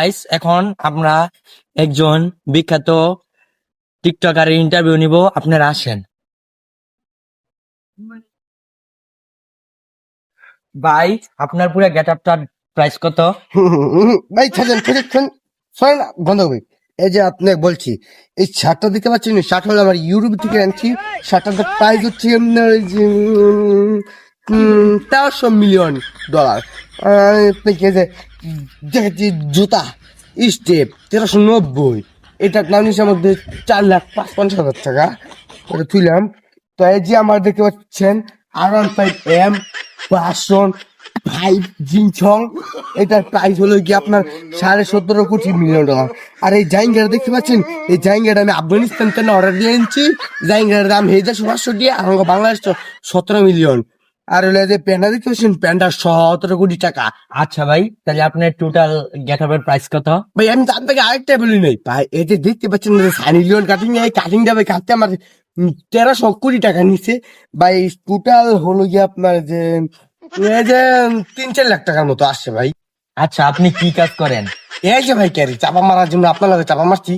Guys, এখন আমরা একজন বিখ্যাত টিকটকারের ইন্টারভিউ নিব। আপনারা আসেন। ভাই, আপনার পুরো গেটআপটার প্রাইস কত? ভাই শোনেন না, বন্ধ করবি। এই যে আপনি বলছি, এই শার্টটা দেখতে পাচ্ছেন, শার্ট হলো আমার ইউরোপ থেকে আনছি। শার্টটার প্রাইস হচ্ছে আপনার ওই যে 1300 মিলিয়ন ডলার। আপনি কি যে দেখেছি জুতা স্টেপ 1390, এটার নাম নিচ্ছে আমাদের 4,55,000 টাকা। ওটা তুইলাম। তো এই যে আমার দেখতে পাচ্ছেন R15M ভার্সন 5 জিনছং, এটার প্রাইস হলো কি আপনার 17.5 কোটি মিলিয়ন ডলার। আর এই জাইঙ্গাটা দেখতে পাচ্ছেন, এই জাইঙ্গাটা আমি আফগানিস্তান থেকে অর্ডার দিয়ে এনেছি। জাইঙ্গাটার দাম 1,500 দিয়ে, আমাকে বাংলাদেশ 17 মিলিয়ন। আর হলো যে প্যান্ডা দেখতে পাচ্ছেন, প্যান্ডা 17 কোটি টাকা। আচ্ছা ভাই, তাহলে আপনার টোটাল গেটআপের প্রাইস কত? ভাই আমি তার থেকে আরেকটা বলি নাই ভাই, এই যে দেখতে পাচ্ছেন সানি লিওন কাটিং, এই কাটিংটা ভাই কাটতে আমার 1300 কোটি টাকা নিচ্ছে ভাই। টোটাল হলো গিয়ে আপনার যে এই যে 3-4 লাখ টাকার মতো আসছে ভাই। আচ্ছা, আপনি কি কাজ করেন? এই যে ভাই ক্যারি চাপা মারার জন্য আপনার লগে চাপা মারছি।